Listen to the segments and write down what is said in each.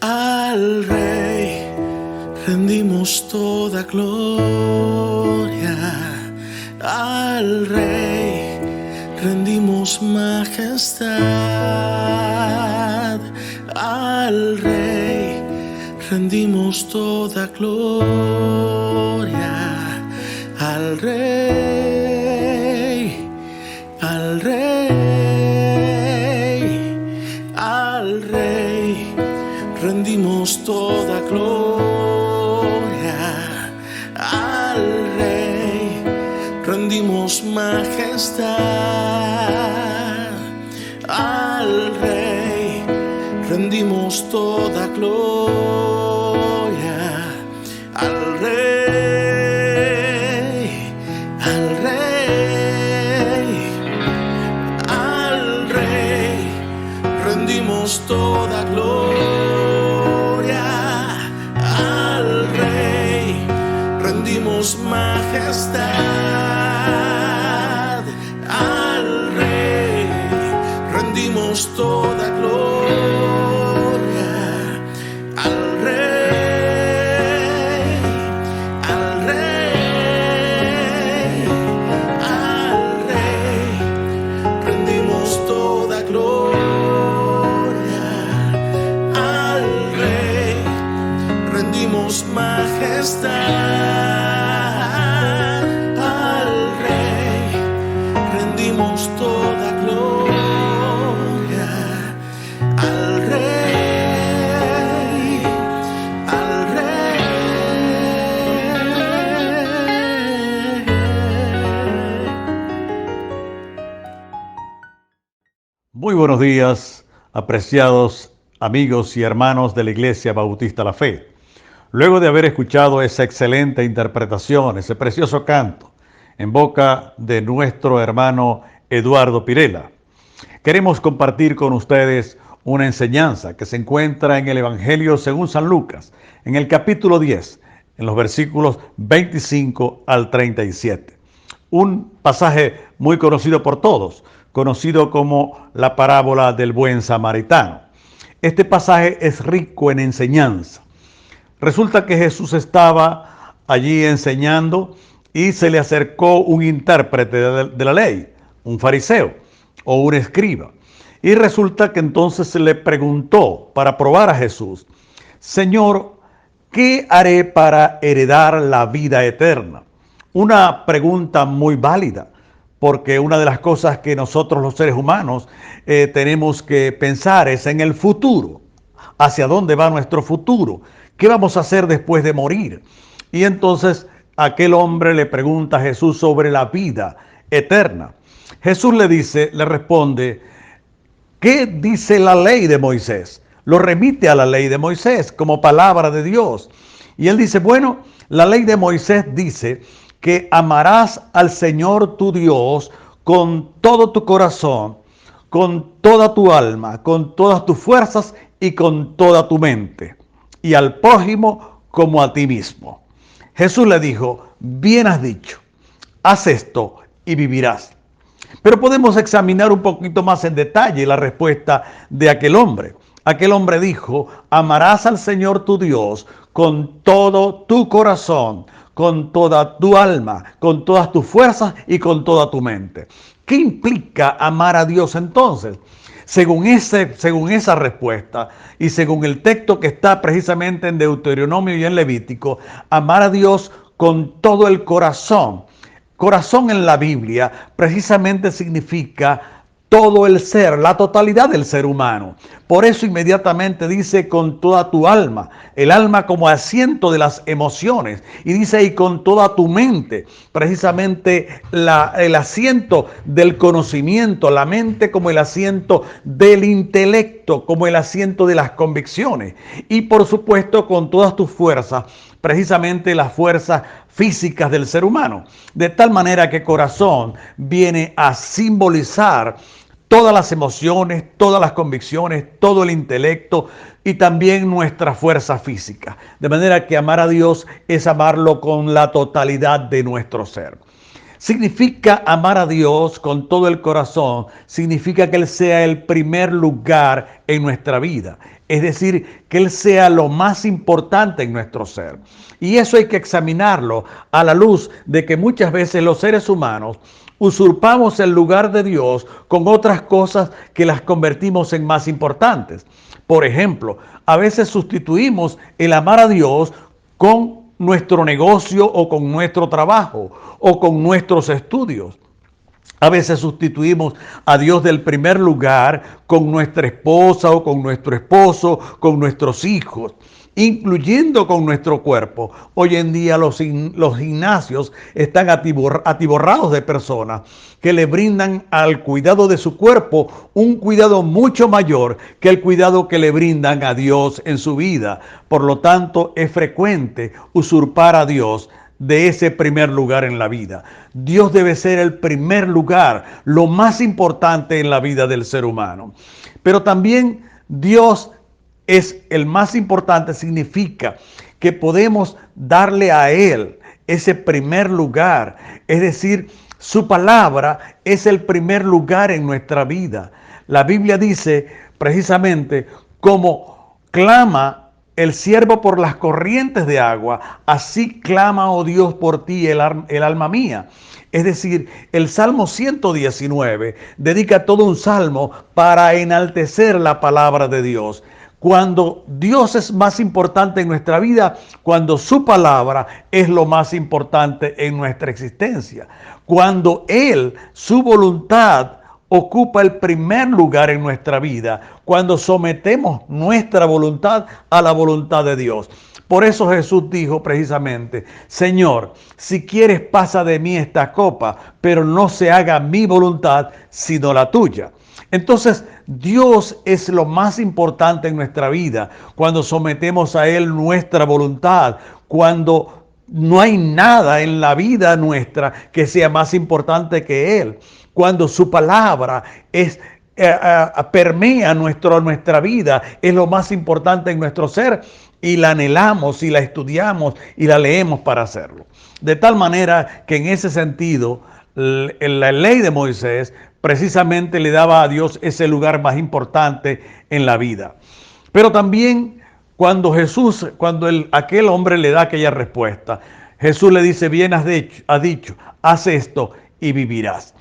Al Rey rendimos toda gloria. Al Rey rendimos majestad. Al Rey rendimos toda gloria. Al Rey, al Rey, al Rey rendimos toda gloria. Al Rey rendimos majestad. Al Rey rendimos toda gloria. Al Rey, al Rey, al Rey rendimos toda gloria. Al Rey rendimos majestad. Al Rey rendimos toda gloria. Al Rey, al Rey, al Rey rendimos toda gloria. Al Rey rendimos majestad. Al Rey rendimos toda gloria. Al Rey, al Rey. Muy buenos días, apreciados amigos y hermanos de la Iglesia Bautista La Fe. Luego de haber escuchado esa excelente interpretación, ese precioso canto, en boca de nuestro hermano Eduardo Pirela, queremos compartir con ustedes una enseñanza que se encuentra en el Evangelio según San Lucas, en el capítulo 10, en los versículos 25 al 37. Un pasaje muy conocido por todos, conocido como la parábola del buen samaritano. Este pasaje es rico en enseñanza. Resulta que Jesús estaba allí enseñando y se le acercó un intérprete de la ley, un fariseo o un escriba. Y resulta que entonces se le preguntó para probar a Jesús: Señor, ¿qué haré para heredar la vida eterna? Una pregunta muy válida, porque una de las cosas que nosotros los seres humanos tenemos que pensar es en el futuro. ¿Hacia dónde va nuestro futuro? ¿Qué vamos a hacer después de morir? Y entonces aquel hombre le pregunta a Jesús sobre la vida eterna. Jesús le responde: ¿qué dice la ley de Moisés? Lo remite a la ley de Moisés como palabra de Dios. Y él dice, bueno, la ley de Moisés dice que amarás al Señor tu Dios con todo tu corazón, con toda tu alma, con todas tus fuerzas y con toda tu mente, y al prójimo como a ti mismo. Jesús le dijo, bien has dicho, haz esto y vivirás. Pero podemos examinar un poquito más en detalle la respuesta de aquel hombre. Aquel hombre dijo, amarás al Señor tu Dios con todo tu corazón, con toda tu alma, con todas tus fuerzas y con toda tu mente. ¿Qué implica amar a Dios entonces? Según esa respuesta y según el texto que está precisamente en Deuteronomio y en Levítico, amar a Dios con todo el corazón. Corazón en la Biblia precisamente significa todo el ser, la totalidad del ser humano. Por eso inmediatamente dice con toda tu alma, el alma como asiento de las emociones, y dice y con toda tu mente, precisamente el asiento del conocimiento, la mente como el asiento del intelecto, como el asiento de las convicciones, y por supuesto con todas tus fuerzas, precisamente las fuerzas físicas del ser humano. De tal manera que corazón viene a simbolizar todas las emociones, todas las convicciones, todo el intelecto y también nuestra fuerza física. De manera que amar a Dios es amarlo con la totalidad de nuestro ser. Significa amar a Dios con todo el corazón, significa que Él sea el primer lugar en nuestra vida. Es decir, que Él sea lo más importante en nuestro ser. Y eso hay que examinarlo a la luz de que muchas veces los seres humanos usurpamos el lugar de Dios con otras cosas que las convertimos en más importantes. Por ejemplo, a veces sustituimos el amar a Dios con nuestro negocio o con nuestro trabajo o con nuestros estudios. A veces sustituimos a Dios del primer lugar con nuestra esposa o con nuestro esposo, con nuestros hijos, incluyendo con nuestro cuerpo. Hoy en día los gimnasios están atiborrados de personas que le brindan al cuidado de su cuerpo un cuidado mucho mayor que el cuidado que le brindan a Dios en su vida. Por lo tanto, es frecuente usurpar a Dios de ese primer lugar en la vida. Dios debe ser el primer lugar, lo más importante en la vida del ser humano. Pero también Dios es el más importante, significa que podemos darle a Él ese primer lugar. Es decir, su palabra es el primer lugar en nuestra vida. La Biblia dice precisamente, como clama el siervo por las corrientes de agua, así clama, oh Dios, por ti el alma mía. Es decir, el Salmo 119 dedica todo un salmo para enaltecer la palabra de Dios. Cuando Dios es más importante en nuestra vida, cuando su palabra es lo más importante en nuestra existencia. Cuando Él, su voluntad, ocupa el primer lugar en nuestra vida, cuando sometemos nuestra voluntad a la voluntad de Dios. Por eso Jesús dijo precisamente, Señor, si quieres pasa de mí esta copa, pero no se haga mi voluntad sino la tuya. Entonces, Dios es lo más importante en nuestra vida, cuando sometemos a Él nuestra voluntad, cuando no hay nada en la vida nuestra que sea más importante que Él. Cuando su palabra permea nuestra vida, es lo más importante en nuestro ser y la anhelamos y la estudiamos y la leemos para hacerlo. De tal manera que en ese sentido, la ley de Moisés precisamente le daba a Dios ese lugar más importante en la vida. Pero también cuando aquel hombre le da aquella respuesta, Jesús le dice, bien has dicho, haz esto y vivirás.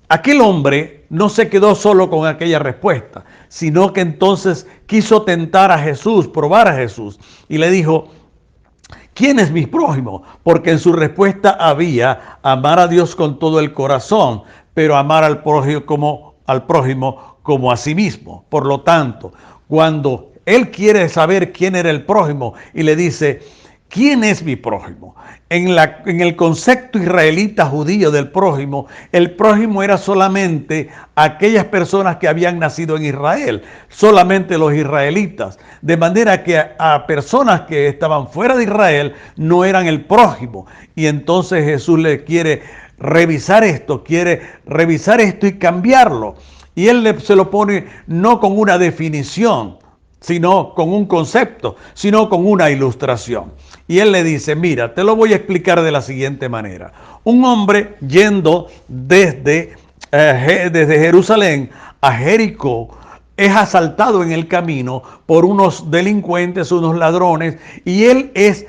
Aquel hombre no se quedó solo con aquella respuesta, sino que entonces quiso tentar a Jesús, probar a Jesús, y le dijo, ¿quién es mi prójimo? Porque en su respuesta había amar a Dios con todo el corazón, pero amar al prójimo como a sí mismo. Por lo tanto, cuando él quiere saber quién era el prójimo y le dice, ¿quién es mi prójimo? En el concepto israelita judío del prójimo, el prójimo era solamente aquellas personas que habían nacido en Israel, solamente los israelitas. De manera que a personas que estaban fuera de Israel no eran el prójimo. Y entonces Jesús le quiere revisar esto y cambiarlo. Y él se lo pone no con una definición, sino con un concepto, sino con una ilustración. Y él le dice, mira, te lo voy a explicar de la siguiente manera. Un hombre yendo desde Jerusalén a Jericó es asaltado en el camino por unos delincuentes, unos ladrones, y él es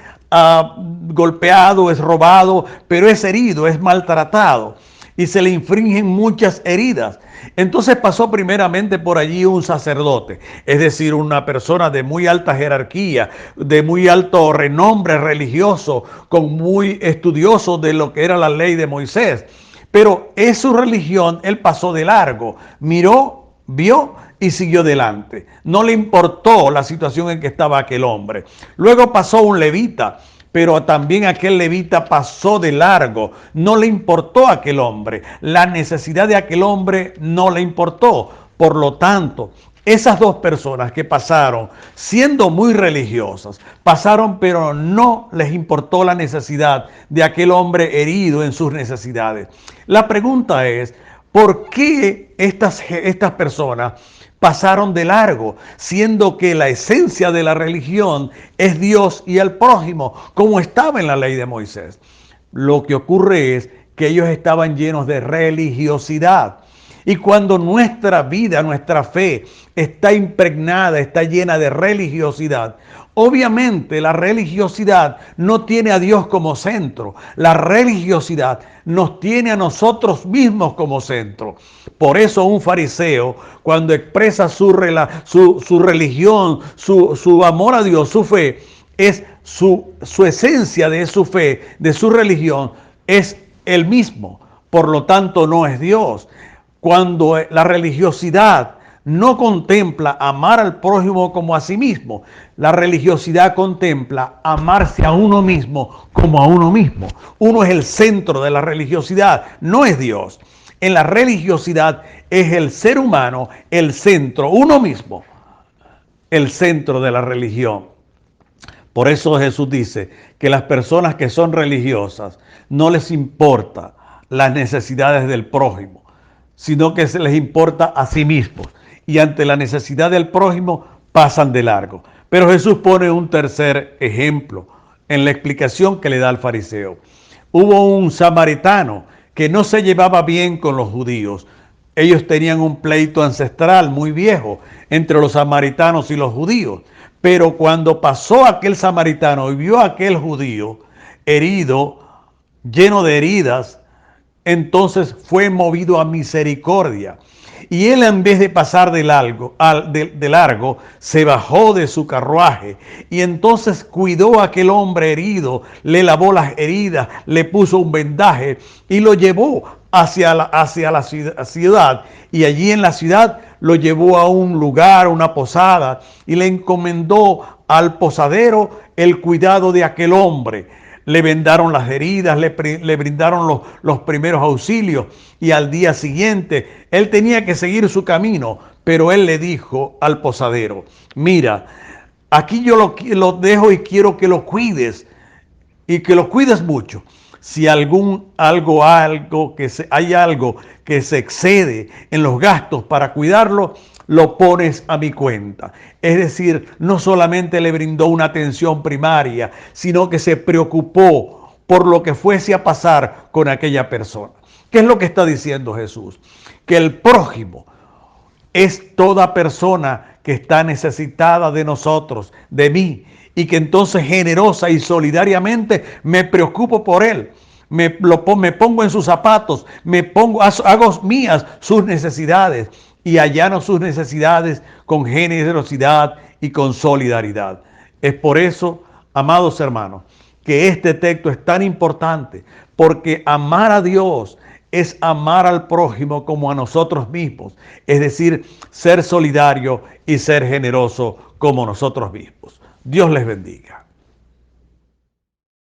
golpeado, es robado, pero es herido, es maltratado y se le infringen muchas heridas. Entonces pasó primeramente por allí un sacerdote, es decir, una persona de muy alta jerarquía, de muy alto renombre religioso, muy estudioso de lo que era la ley de Moisés. Pero es su religión, él pasó de largo, miró, vio y siguió adelante. No le importó la situación en que estaba aquel hombre. Luego pasó un levita, pero también aquel levita pasó de largo. No le importó a aquel hombre. La necesidad de aquel hombre no le importó. Por lo tanto, esas dos personas que pasaron, siendo muy religiosas, pasaron, pero no les importó la necesidad de aquel hombre herido en sus necesidades. La pregunta es, ¿por qué estas personas pasaron de largo, siendo que la esencia de la religión es Dios y el prójimo, como estaba en la ley de Moisés? Lo que ocurre es que ellos estaban llenos de religiosidad. Y cuando nuestra vida, nuestra fe está impregnada, está llena de religiosidad, obviamente la religiosidad no tiene a Dios como centro. La religiosidad nos tiene a nosotros mismos como centro. Por eso un fariseo, cuando expresa su religión, su amor a Dios, su fe, es su esencia de su fe, de su religión, es el mismo. Por lo tanto, no es Dios. Cuando la religiosidad no contempla amar al prójimo como a sí mismo, la religiosidad contempla amarse a uno mismo como a uno mismo. Uno es el centro de la religiosidad, no es Dios. En la religiosidad es el ser humano el centro, uno mismo, el centro de la religión. Por eso Jesús dice que las personas que son religiosas no les importa las necesidades del prójimo, sino que se les importa a sí mismos. Y ante la necesidad del prójimo pasan de largo. Pero Jesús pone un tercer ejemplo en la explicación que le da al fariseo. Hubo un samaritano que no se llevaba bien con los judíos. Ellos tenían un pleito ancestral muy viejo entre los samaritanos y los judíos. Pero cuando pasó aquel samaritano y vio a aquel judío herido, lleno de heridas, entonces fue movido a misericordia. Y él, en vez de pasar de largo, se bajó de su carruaje y entonces cuidó a aquel hombre herido, le lavó las heridas, le puso un vendaje y lo llevó hacia la ciudad. Y allí en la ciudad lo llevó a un lugar, una posada, y le encomendó al posadero el cuidado de aquel hombre. Le vendaron las heridas, le brindaron los primeros auxilios y al día siguiente él tenía que seguir su camino, pero él le dijo al posadero: mira, aquí yo lo dejo y quiero que lo cuides y que lo cuides mucho. Si hay algo que se excede en los gastos para cuidarlo, lo pones a mi cuenta. Es decir, no solamente le brindó una atención primaria, sino que se preocupó por lo que fuese a pasar con aquella persona. ¿Qué es lo que está diciendo Jesús? Que el prójimo es toda persona que está necesitada de nosotros, de mí, y que entonces generosa y solidariamente me preocupo por él. Me pongo en sus zapatos, hago mías sus necesidades y allano sus necesidades con generosidad y con solidaridad. Es por eso, amados hermanos, que este texto es tan importante, porque amar a Dios es amar al prójimo como a nosotros mismos, es decir, ser solidario y ser generoso como nosotros mismos. Dios les bendiga.